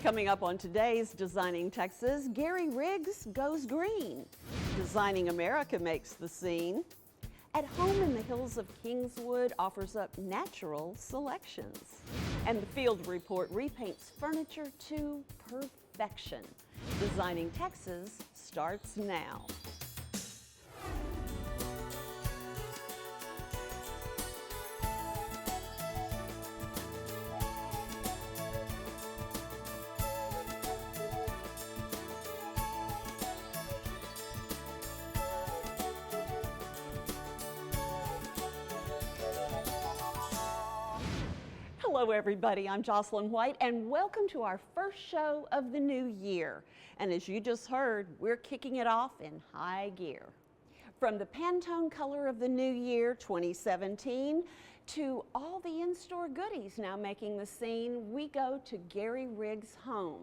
Coming up on today's Designing Texas, Gary Riggs goes green. Designing America makes the scene. At Home in the Hills of Kingswood offers up natural selections. And the Field Report repaints furniture to perfection. Designing Texas starts now. Hello everybody, I'm Jocelyn White and welcome to our first show of the new year. And as you just heard, we're kicking it off in high gear. From the Pantone color of the new year 2017 to all the in-store goodies now making the scene, we go to Gary Riggs' home.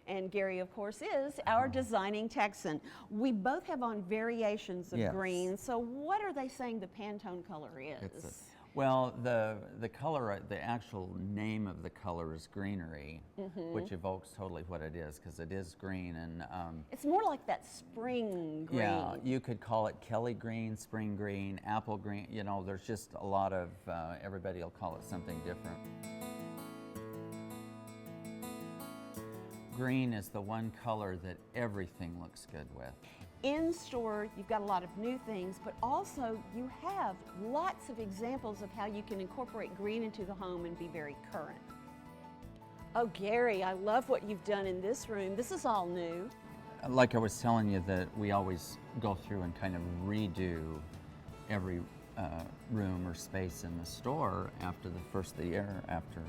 And Gary, of course, is our designing Texan. We both have on variations of green, so what are they saying the Pantone color is? Well, the color, the actual name of the color is greenery, which evokes totally what it is, because it is green. And it's more like that spring green. Yeah, you could call it Kelly green, spring green, apple green. You know, there's just a lot of, everybody will call it something different. Green is the one color that everything looks good with. In store, you've got a lot of new things, but also you have lots of examples of how you can incorporate green into the home and be very current. Oh, Gary, I love what you've done in this room. This is all new. Like I was telling you, that we always go through and kind of redo every room or space in the store after the first of the year, after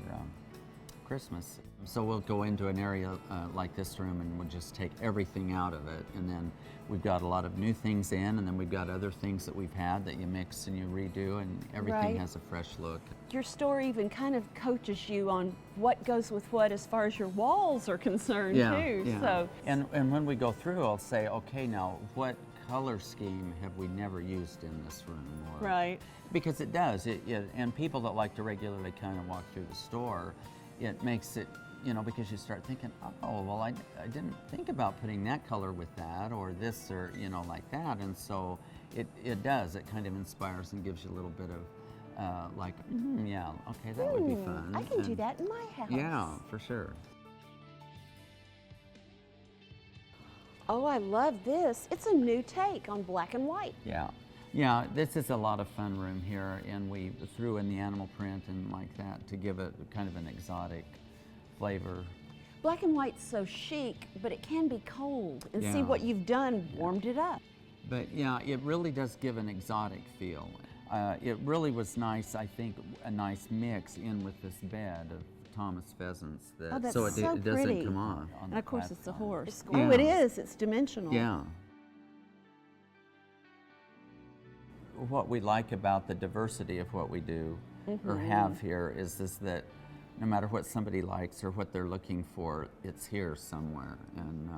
Christmas. So we'll go into an area like this room and we'll just take everything out of it, and then we've got a lot of new things in, and then we've got other things that we've had that you mix and you redo, and everything has a fresh look. Your store even kind of coaches you on what goes with what as far as your walls are concerned too. Yeah. So. And when we go through, I'll say, okay, now what color scheme have we never used in this room? Right. Because it does, and people that like to regularly kind of walk through the store, it makes it, you know, because you start thinking, oh, well, I didn't think about putting that color with that, or this, or, you know, like that. And so it does, it kind of inspires and gives you a little bit of like, yeah, okay, that would be fun. I can do that in my house. Yeah, for sure. Oh, I love this. It's a new take on black and white. Yeah. Yeah, this is a lot of fun room here, and we threw in the animal print and like that to give it kind of an exotic flavor. Black and white's so chic, but it can be cold, and see what you've done, warmed it up. But yeah, it really does give an exotic feel. It really was nice, I think, a nice mix in with this bed of Thomas pheasants, so it doesn't come off. And of course it's a horse. Yeah. Oh, it is, it's dimensional. Yeah. What we like about the diversity of what we do or have here is that no matter what somebody likes or what they're looking for, it's here somewhere. And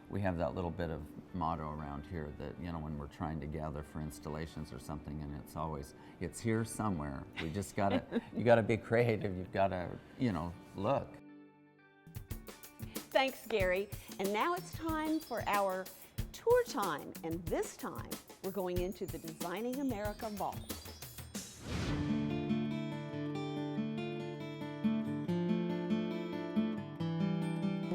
we have that little bit of motto around here that, you know, when we're trying to gather for installations or something, and it's always, it's here somewhere. We just gotta, you gotta be creative, you've gotta, you know, look. Thanks, Gary. And now it's time for our tour time, and this time we're going into the Designing America vault.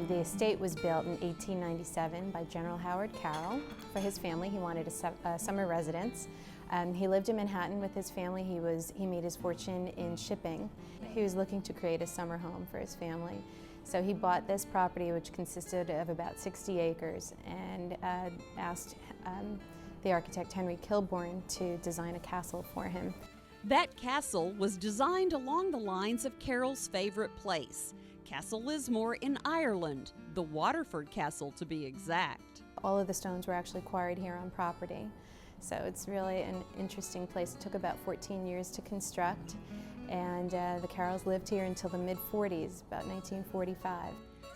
The estate was built in 1897 by General Howard Carroll. For his family, he wanted a summer residence. He lived in Manhattan with his family. He made his fortune in shipping. He was looking to create a summer home for his family. So he bought this property, which consisted of about 60 acres, and asked the architect Henry Kilbourne to design a castle for him. That castle was designed along the lines of Carroll's favorite place, Castle Lismore in Ireland, the Waterford Castle to be exact. All of the stones were actually quarried here on property. So it's really an interesting place. It took about 14 years to construct, and the Carrolls lived here until the mid-40s, about 1945.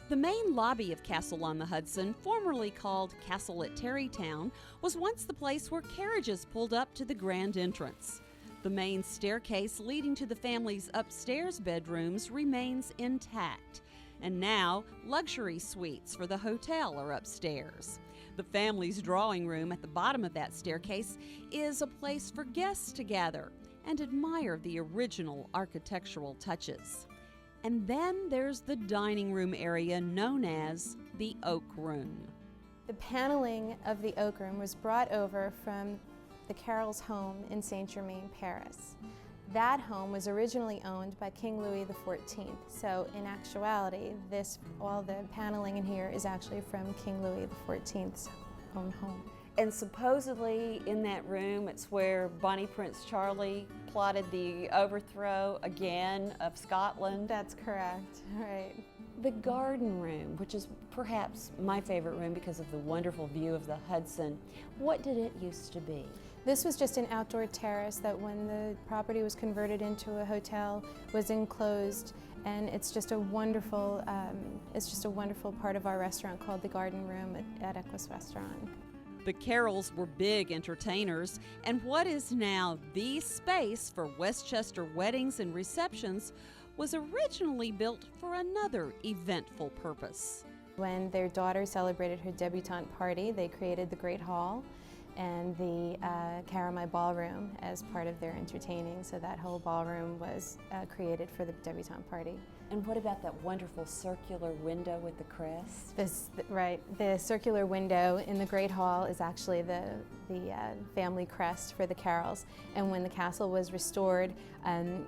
The main lobby of Castle on the Hudson, formerly called Castle at Tarrytown, was once the place where carriages pulled up to the grand entrance. The main staircase leading to the family's upstairs bedrooms remains intact. And now, luxury suites for the hotel are upstairs. The family's drawing room at the bottom of that staircase is a place for guests to gather and admire the original architectural touches. And then there's the dining room area known as the Oak Room. The paneling of the Oak Room was brought over from the Carrolls' home in Saint-Germain, Paris. That home was originally owned by King Louis XIV, so in actuality, all the paneling in here is actually from King Louis XIV's own home. And supposedly in that room, it's where Bonnie Prince Charlie plotted the overthrow again of Scotland. That's correct, right. The garden room, which is perhaps my favorite room because of the wonderful view of the Hudson, what did it used to be? This was just an outdoor terrace that when the property was converted into a hotel was enclosed, and it's just a wonderful part of our restaurant called the Garden Room at Equus Restaurant. The Carrolls were big entertainers, and what is now the space for Westchester weddings and receptions was originally built for another eventful purpose. When their daughter celebrated her debutante party, they created the Great Hall and the Caramel Ballroom as part of their entertaining. So that whole ballroom was created for the debutante party. And what about that wonderful circular window with the crest? Right, the circular window in the Great Hall is actually the family crest for the Carrolls. And when the castle was restored,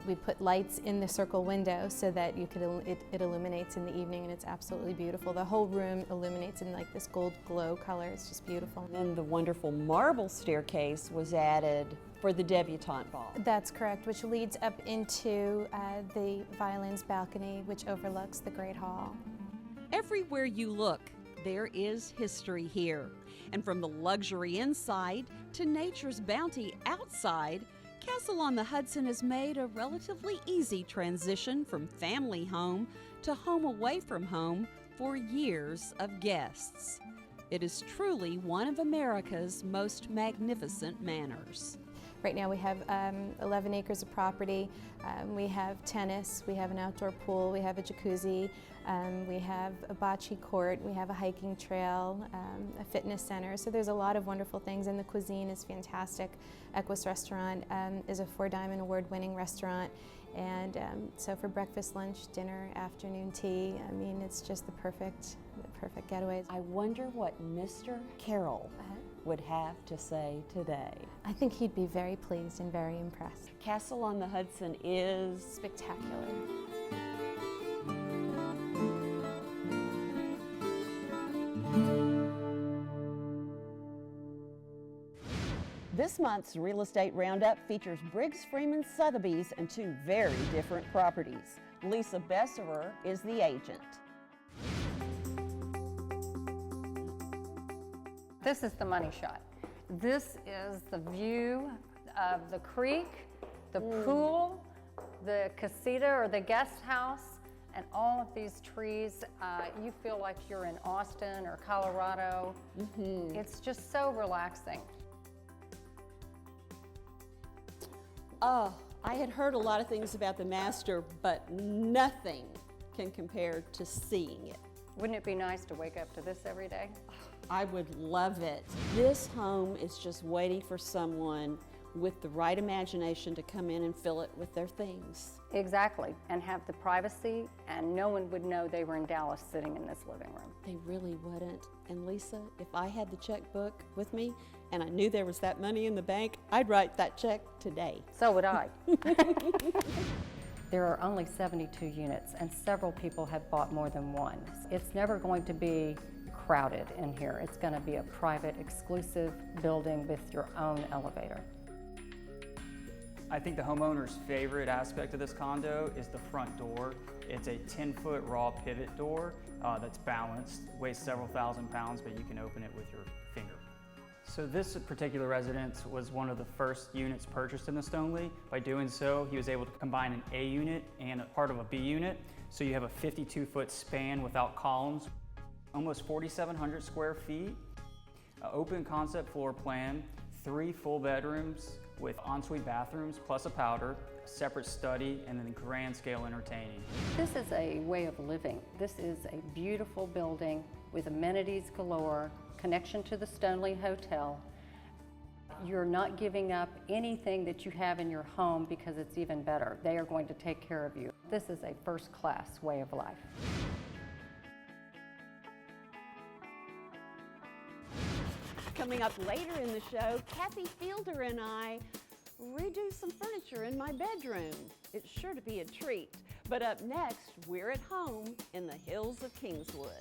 we put lights in the circle window so that it illuminates in the evening, and it's absolutely beautiful. The whole room illuminates in like this gold glow color. It's just beautiful. And then the wonderful marble staircase was added for the debutante ball. That's correct, which leads up into the Violins balcony, which overlooks the Great Hall. Everywhere you look, there is history here. And from the luxury inside to nature's bounty outside, Castle on the Hudson has made a relatively easy transition from family home to home away from home for years of guests. It is truly one of America's most magnificent manors. Right now we have 11 acres of property. We have tennis, we have an outdoor pool, we have a jacuzzi, we have a bocce court, we have a hiking trail, a fitness center. So there's a lot of wonderful things, and the cuisine is fantastic. Equus Restaurant is a 4-Diamond Award-winning restaurant, and so for breakfast, lunch, dinner, afternoon tea, I mean, it's just the perfect getaway. I wonder what Mr. Carroll would have to say today. I think he'd be very pleased and very impressed. Castle on the Hudson is Spectacular. This month's Real Estate Roundup features Briggs Freeman Sotheby's and 2 very different properties. Lisa Besserer is the agent. This is the money shot. This is the view of the creek, the pool, the casita or the guest house, and all of these trees. You feel like you're in Austin or Colorado. It's just so relaxing. Oh, I had heard a lot of things about the master, but nothing can compare to seeing it. Wouldn't it be nice to wake up to this every day? I would love it. This home is just waiting for someone with the right imagination to come in and fill it with their things. Exactly, and have the privacy, and no one would know they were in Dallas sitting in this living room. They really wouldn't. And Lisa, if I had the checkbook with me and I knew there was that money in the bank, I'd write that check today. So would I. There are only 72 units, and several people have bought more than one. It's never going to be crowded in here. It's going to be a private, exclusive building with your own elevator. I think the homeowner's favorite aspect of this condo is the front door. It's a 10-foot raw pivot door that's balanced, weighs several thousand pounds, but you can open it with your finger. So this particular residence was one of the first units purchased in the Stoneleigh. By doing so, he was able to combine an A unit and a part of a B unit. So you have a 52-foot span without columns, almost 4,700 square feet, open concept floor plan, 3 full bedrooms with ensuite bathrooms plus a powder, separate study, and then grand scale entertaining. This is a way of living. This is a beautiful building with amenities galore, connection to the Stoneleigh Hotel. You're not giving up anything that you have in your home because it's even better. They are going to take care of you. This is a first-class way of life. Coming up later in the show, Kathy Fielder and I redo some furniture in my bedroom. It's sure to be a treat. But up next, we're at home in the Hills of Kingswood.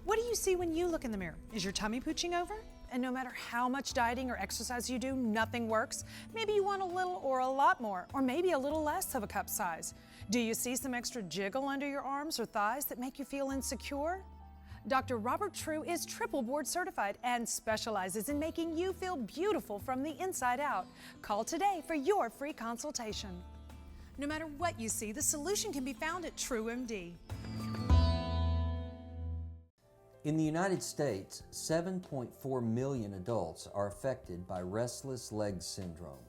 What do you see when you look in the mirror? Is your tummy pooching over? And no matter how much dieting or exercise you do, nothing works? Maybe you want a little or a lot more, or maybe a little less of a cup size. Do you see some extra jiggle under your arms or thighs that make you feel insecure? Dr. Robert True is triple board certified and specializes in making you feel beautiful from the inside out. Call today for your free consultation. No matter what you see, the solution can be found at TrueMD. In the United States, 7.4 million adults are affected by restless leg syndrome.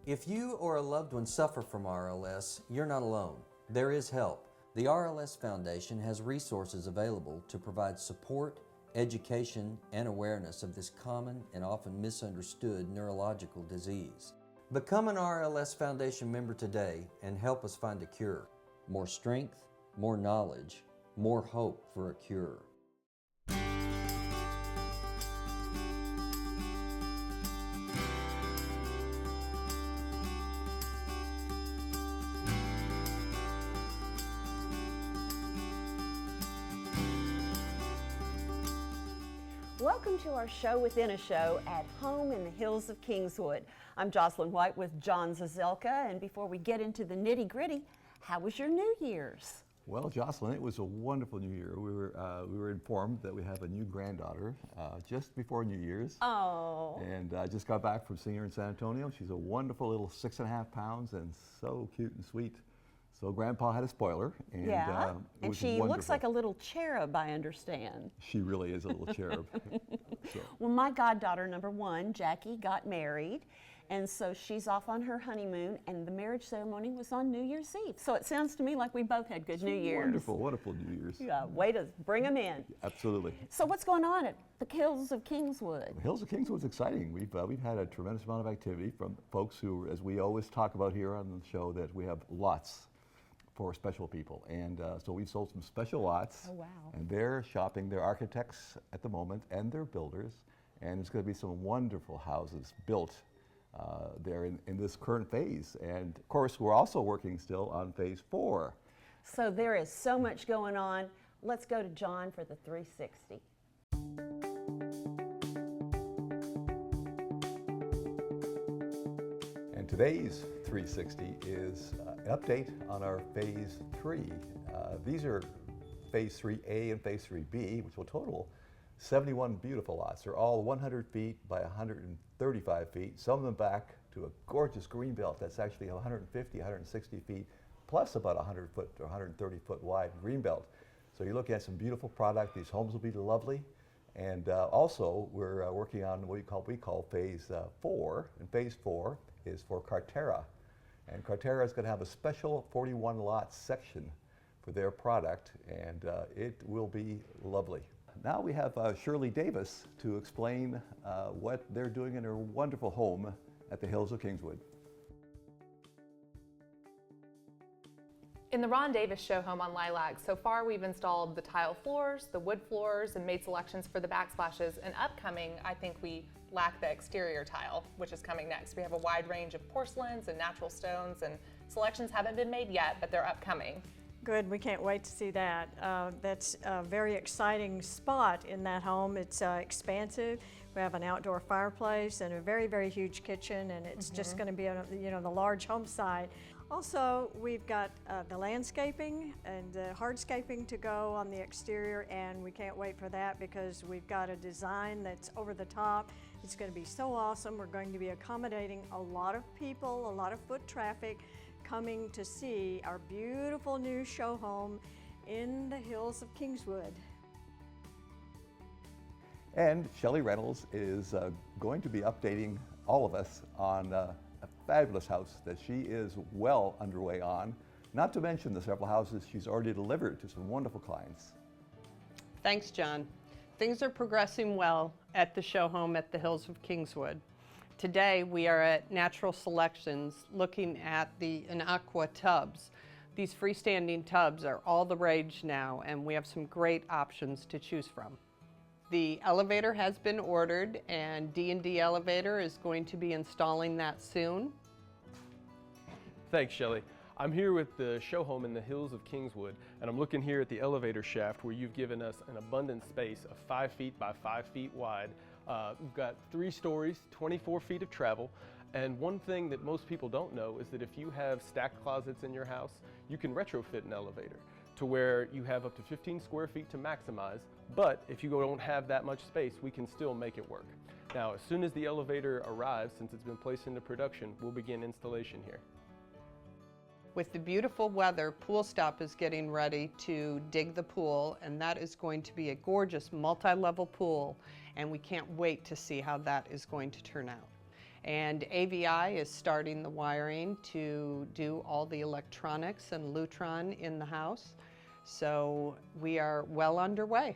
If you or a loved one suffer from RLS, you're not alone. There is help. The RLS Foundation has resources available to provide support, education, and awareness of this common and often misunderstood neurological disease. Become an RLS Foundation member today and help us find a cure. More strength, more knowledge, more hope for a cure. Welcome to our show within a show at home in the Hills of Kingswood. I'm Jocelyn White with John Zouzelka, and before we get into the nitty-gritty, how was your New Year's? Well, Jocelyn, it was a wonderful New Year. We were informed that we have a new granddaughter just before New Year's. Oh. And I just got back from seeing her in San Antonio. She's a wonderful little 6.5 pounds and so cute and sweet. So Grandpa had a spoiler, and Yeah, it and was she wonderful. looks like a little cherub, I understand. She really is a little cherub. So, Well, my goddaughter, number one, Jackie, got married, and so she's off on her honeymoon, and the marriage ceremony was on New Year's Eve. So it sounds to me like we both had good New Year's. wonderful, wonderful New Year's. Yeah, way to bring them in. Absolutely. So what's going on at the Hills of Kingswood? Hills of Kingswood's exciting. We've had a tremendous amount of activity from folks who, as we always talk about here on the show, that we have lots for special people. And so we've sold some special lots. Oh, wow. And they're shopping. They're architects at the moment, and they're builders. And there's going to be some wonderful houses built there in this current phase. And of course, we're also working still on phase 4. So there is so much going on. Let's go to John for the 360. And today's 360 is an update on our phase 3. These are phase 3A and phase 3B, which will total 71 beautiful lots. They're all 100 feet by 135 feet, some of them back to a gorgeous green belt that's actually 150, 160 feet, plus about 100 foot or 130 foot wide green belt. So you're looking at some beautiful product. These homes will be lovely. And also, we're working on what we call phase 4. And phase 4 is for Carterra. And Carterra is going to have a special 41 lot section for their product, and it will be lovely. Now we have Shirley Davis to explain what they're doing in her wonderful home at the Hills of Kingswood. In the Ron Davis show home on Lilac, so far we've installed the tile floors, the wood floors, and made selections for the backsplashes. And upcoming, I think we lack the exterior tile, which is coming next. We have a wide range of porcelains and natural stones, and selections haven't been made yet, but they're upcoming. Good, we can't wait to see that. That's a very exciting spot in that home. It's expansive. We have an outdoor fireplace and a very, very huge kitchen, and it's just going to be on, the large home side. Also, we've got the landscaping and hardscaping to go on the exterior, and we can't wait for that because we've got a design that's over the top. It's going to be so awesome. We're going to be accommodating a lot of people, a lot of foot traffic coming to see our beautiful new show home in the Hills of Kingswood. And Shelley Reynolds is going to be updating all of us on a fabulous house that she is well underway on, not to mention the several houses she's already delivered to some wonderful clients. Thanks, John. Things are progressing well at the show home at the Hills of Kingswood. Today we are at Natural Selections looking at the Aqua tubs. These freestanding tubs are all the rage now, and we have some great options to choose from. The elevator has been ordered, and D&D Elevator is going to be installing that soon. Thanks, Shelley. I'm here with the show home in the Hills of Kingswood, and I'm looking here at the elevator shaft where you've given us an abundant space of 5 feet by 5 feet wide. We've got 3 stories, 24 feet of travel, and one thing that most people don't know is that if you have stacked closets in your house, you can retrofit an elevator to where you have up to 15 square feet to maximize, but if you don't have that much space, we can still make it work. Now, as soon as the elevator arrives, since it's been placed into production, we'll begin installation here. With the beautiful weather, Pool Stop is getting ready to dig the pool, and that is going to be a gorgeous multi-level pool, and we can't wait to see how that is going to turn out. And AVI is starting the wiring to do all the electronics and Lutron in the house. So we are well underway.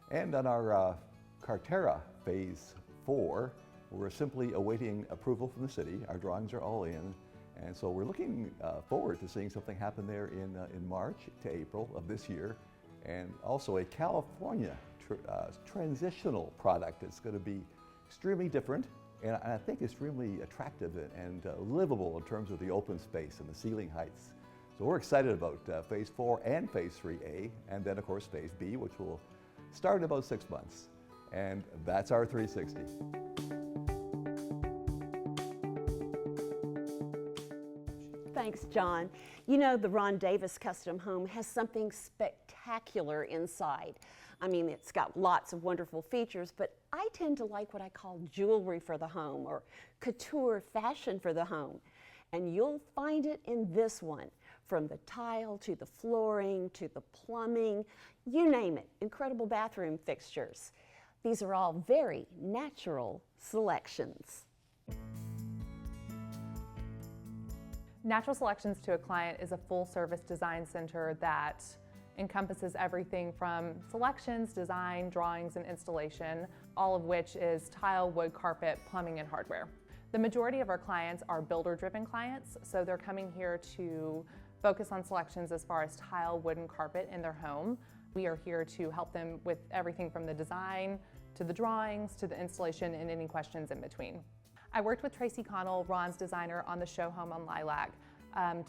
And on our Cartera Phase 4, we're simply awaiting approval from the city. Our drawings are all in. And so we're looking forward to seeing something happen there in March to April of this year. And also a California transitional product that's going to be extremely different and I think extremely attractive and livable in terms of the open space and the ceiling heights. So we're excited about Phase 4 and Phase 3A, and then of course Phase B, which will start in about 6 months. And that's our 360. Thanks, John. You know, the Ron Davis Custom Home has something spectacular inside. I mean, it's got lots of wonderful features, but I tend to like what I call jewelry for the home or couture fashion for the home. And you'll find it in this one, from the tile to the flooring to the plumbing, you name it, incredible bathroom fixtures. These are all very natural selections. Natural Selections to a Client is a full-service design center that encompasses everything from selections, design, drawings, and installation, all of which is tile, wood, carpet, plumbing, and hardware. The majority of our clients are builder-driven clients, so they're coming here to focus on selections as far as tile, wood, and carpet in their home. We are here to help them with everything from the design to the drawings to the installation and any questions in between. I worked with Tracy Connell, Ron's designer, on the show home on Lilac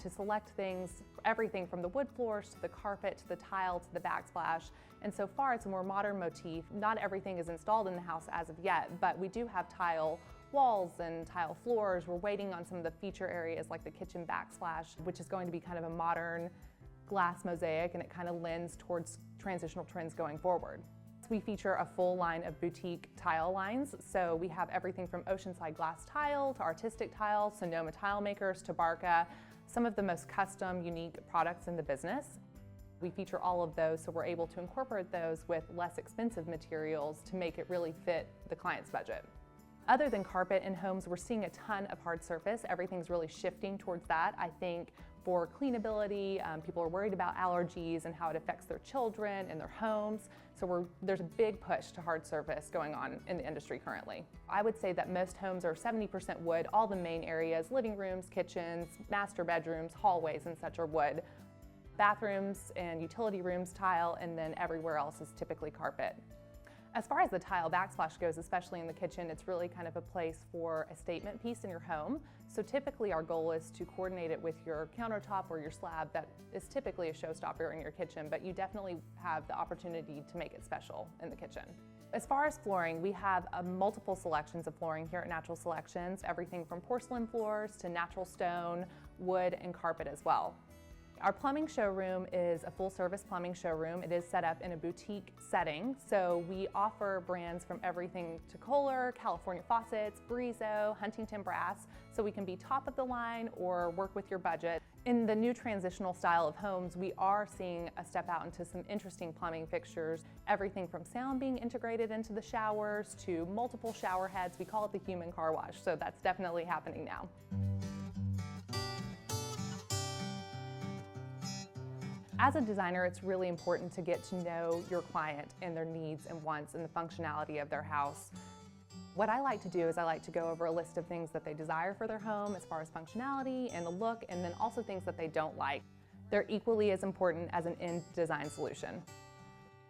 to select things, everything from the wood floors to the carpet to the tile to the backsplash. And so far it's a more modern motif. Not everything is installed in the house as of yet, but we do have tile walls and tile floors. We're waiting on some of the feature areas like the kitchen backsplash, which is going to be kind of a modern glass mosaic, and it kind of lends towards transitional trends going forward. We feature a full line of boutique tile lines. So we have everything from oceanside glass tile to artistic tile, Sonoma tile makers to Barca, some of the most custom, unique products in the business. We feature all of those, so we're able to incorporate those with less expensive materials to make it really fit the client's budget. Other than carpet in homes, we're seeing a ton of hard surface. Everything's really shifting towards that. I think for cleanability, people are worried about allergies and how it affects their children and their homes. So there's a big push to hard surface going on in the industry currently. I would say that most homes are 70% wood. All the main areas, living rooms, kitchens, master bedrooms, hallways and such are wood. Bathrooms and utility rooms tile, and then everywhere else is typically carpet. As far as the tile backsplash goes, especially in the kitchen, it's really kind of a place for a statement piece in your home. So typically our goal is to coordinate it with your countertop or your slab. That is typically a showstopper in your kitchen, but you definitely have the opportunity to make it special in the kitchen. As far as flooring, we have multiple selections of flooring here at Natural Selections, everything from porcelain floors to natural stone, wood, and carpet as well. Our plumbing showroom is a full-service plumbing showroom. It is set up in a boutique setting, so we offer brands from everything to Kohler, California Faucets, Brizo, Huntington Brass, so we can be top of the line or work with your budget. In the new transitional style of homes, we are seeing a step out into some interesting plumbing fixtures, everything from sound being integrated into the showers to multiple shower heads. We call it the human car wash, so that's definitely happening now. As a designer, it's really important to get to know your client and their needs and wants and the functionality of their house. What I like to do is I like to go over a list of things that they desire for their home as far as functionality and the look, and then also things that they don't like. They're equally as important as an end design solution.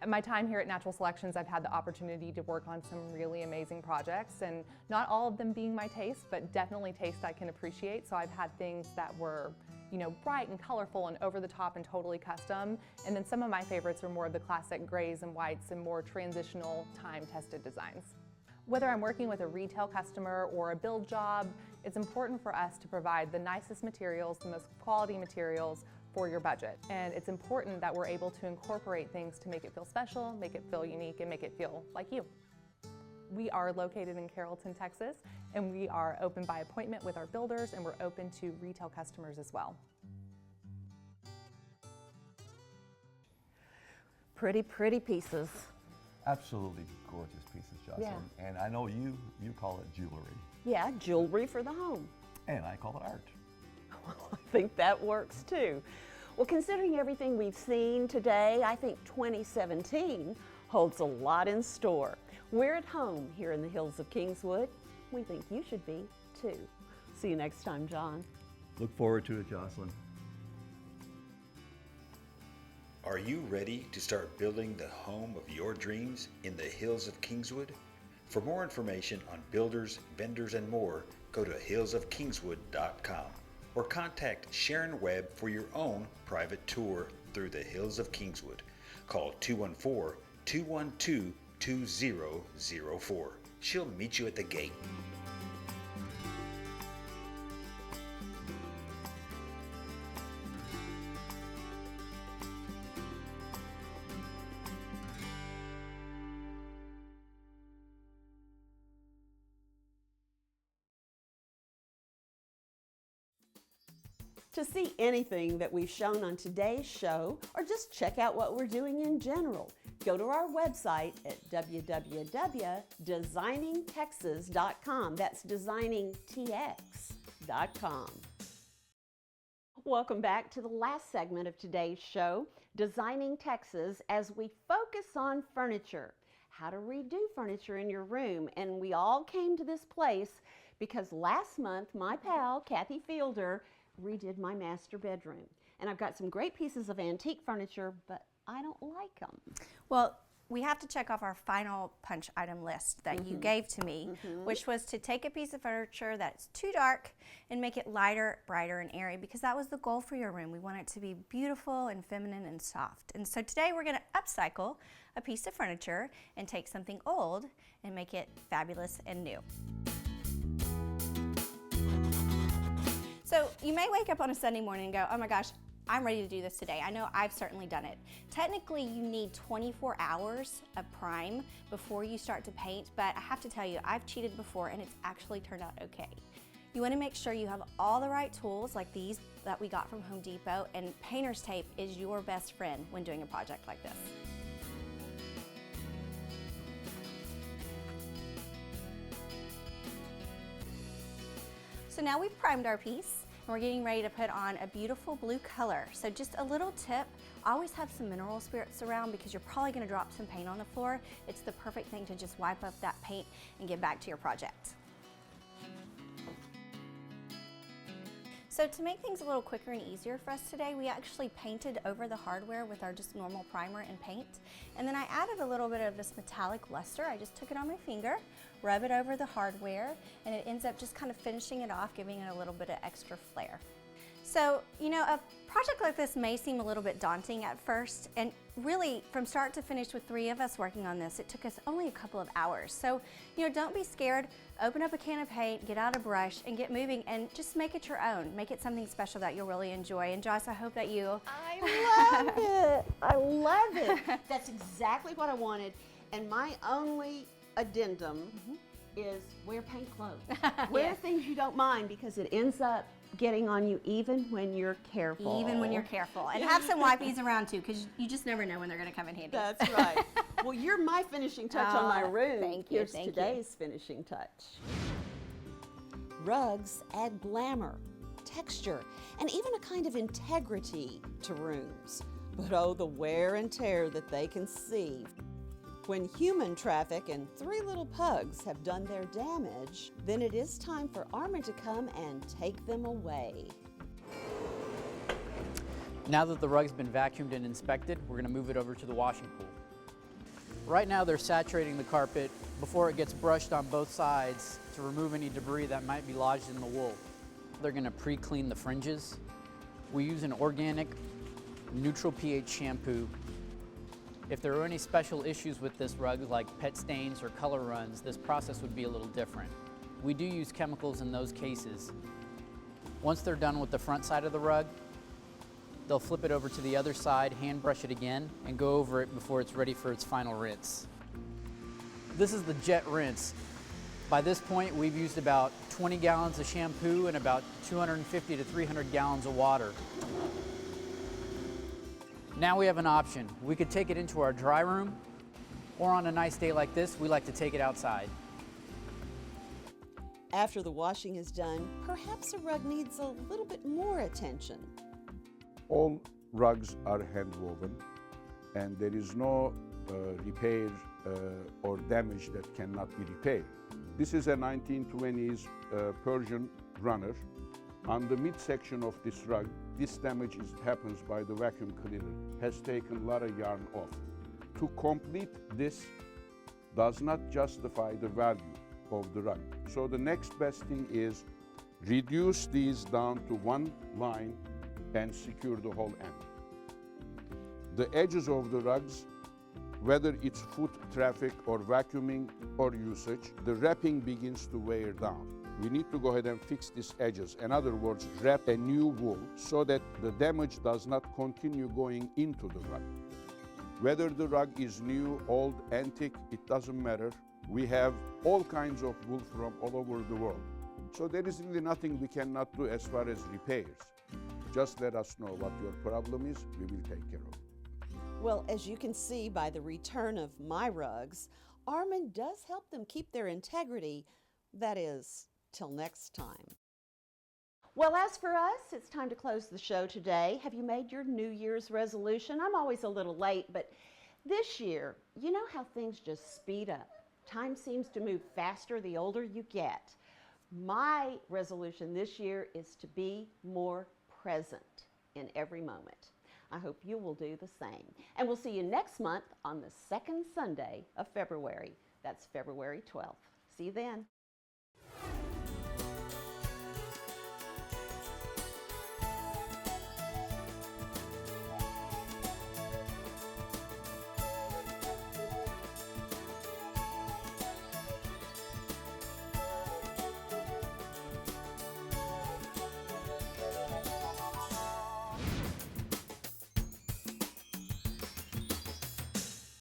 At my time here at Natural Selections, I've had the opportunity to work on some really amazing projects, and not all of them being my taste, but definitely taste I can appreciate. So I've had things that were, bright and colorful and over the top and totally custom. And then some of my favorites are more of the classic grays and whites and more transitional, time-tested designs. Whether I'm working with a retail customer or a build job, it's important for us to provide the nicest materials, the most quality materials for your budget. And it's important that we're able to incorporate things to make it feel special, make it feel unique, and make it feel like you. We are located in Carrollton, Texas, and we are open by appointment with our builders, and we're open to retail customers as well. Pretty, pretty pieces. Absolutely gorgeous pieces, Jocelyn. Yeah. And I know you call it jewelry. Yeah, jewelry for the home. And I call it art. I think that works too. Well, considering everything we've seen today, I think 2017 holds a lot in store. We're at home here in the Hills of Kingswood. We think you should be too. See you next time, John. Look forward to it, Jocelyn. Are you ready to start building the home of your dreams in the Hills of Kingswood? For more information on builders, vendors, and more, go to hillsofkingswood.com or contact Sharon Webb for your own private tour through the Hills of Kingswood. Call 214-212-2004. She'll meet you at the gate. To see anything that we've shown on today's show, or just check out what we're doing in general, go to our website at www.designingtexas.com. That's designingtx.com. Welcome back to the last segment of today's show, Designing Texas, as we focus on furniture, how to redo furniture in your room. And we all came to this place because last month, my pal, Kathy Fielder, redid my master bedroom. And I've got some great pieces of antique furniture, but I don't like them. Well, we have to check off our final punch item list that you gave to me, which was to take a piece of furniture that's too dark and make it lighter, brighter, and airy, because that was the goal for your room. We want it to be beautiful and feminine and soft. And so today we're going to upcycle a piece of furniture and take something old and make it fabulous and new. So you may wake up on a Sunday morning and go, oh my gosh, I'm ready to do this today. I know I've certainly done it. Technically, you need 24 hours of prime before you start to paint, but I have to tell you, I've cheated before and it's actually turned out okay. You want to make sure you have all the right tools like these that we got from Home Depot, and painter's tape is your best friend when doing a project like this. So now we've primed our piece and we're getting ready to put on a beautiful blue color. So just a little tip, always have some mineral spirits around because you're probably going to drop some paint on the floor. It's the perfect thing to just wipe up that paint and get back to your project. So to make things a little quicker and easier for us today, we actually painted over the hardware with our just normal primer and paint. And then I added a little bit of this metallic luster. I just took it on my finger, rub it over the hardware, and it ends up just kind of finishing it off, giving it a little bit of extra flair. So, you know, a project like this may seem a little bit daunting at first, and really from start to finish with 3 of us working on this, it took us only a couple of hours. So, you know, don't be scared. Open up a can of paint, get out a brush, and get moving, and just make it your own. Make it something special that you'll really enjoy. And Joyce, I hope that you... I love it. I love it. That's exactly what I wanted. And my only addendum is wear paint clothes. Wear Yes. things you don't mind, because it ends up getting on you even when you're careful. Even when you're careful. And have some wipes around too, because you just never know when they're going to come in handy. That's right. Well, you're my finishing touch on my room. Thank you, Here's thank you. today's finishing touch. Rugs add glamour, texture, and even a kind of integrity to rooms. But oh, the wear and tear that they can see. When human traffic and 3 little pugs have done their damage, then it is time for Armin to come and take them away. Now that the rug's been vacuumed and inspected, we're going to move it over to the washing pool. Right now they're saturating the carpet before it gets brushed on both sides to remove any debris that might be lodged in the wool. They're going to pre-clean the fringes. We use an organic, neutral pH shampoo. If there are any special issues with this rug, like pet stains or color runs, this process would be a little different. We do use chemicals in those cases. Once they're done with the front side of the rug, they'll flip it over to the other side, hand brush it again, and go over it before it's ready for its final rinse. This is the jet rinse. By this point, we've used about 20 gallons of shampoo and about 250 to 300 gallons of water. Now we have an option. We could take it into our dry room, or on a nice day like this, we like to take it outside. After the washing is done, perhaps a rug needs a little bit more attention. All rugs are hand woven, and there is no repair or damage that cannot be repaired. This is a 1920s Persian runner. On the midsection of this rug, this damage happens by the vacuum cleaner, has taken a lot of yarn off. To complete this does not justify the value of the rug. So the next best thing is reduce these down to one line and secure the whole end. The edges of the rugs, whether it's foot traffic or vacuuming or usage, the wrapping begins to wear down. We need to go ahead and fix these edges. In other words, wrap a new wool so that the damage does not continue going into the rug. Whether the rug is new, old, antique, it doesn't matter. We have all kinds of wool from all over the world. So there is really nothing we cannot do as far as repairs. Just let us know what your problem is, we will take care of it. Well, as you can see by the return of my rugs, Armin does help them keep their integrity. That is, till next time. Well, as for us, it's time to close the show today. Have you made your New Year's resolution? I'm always a little late, but this year, you know how things just speed up. Time seems to move faster the older you get. My resolution this year is to be more present in every moment. I hope you will do the same. And we'll see you next month on the second Sunday of February. That's February 12th. See you then.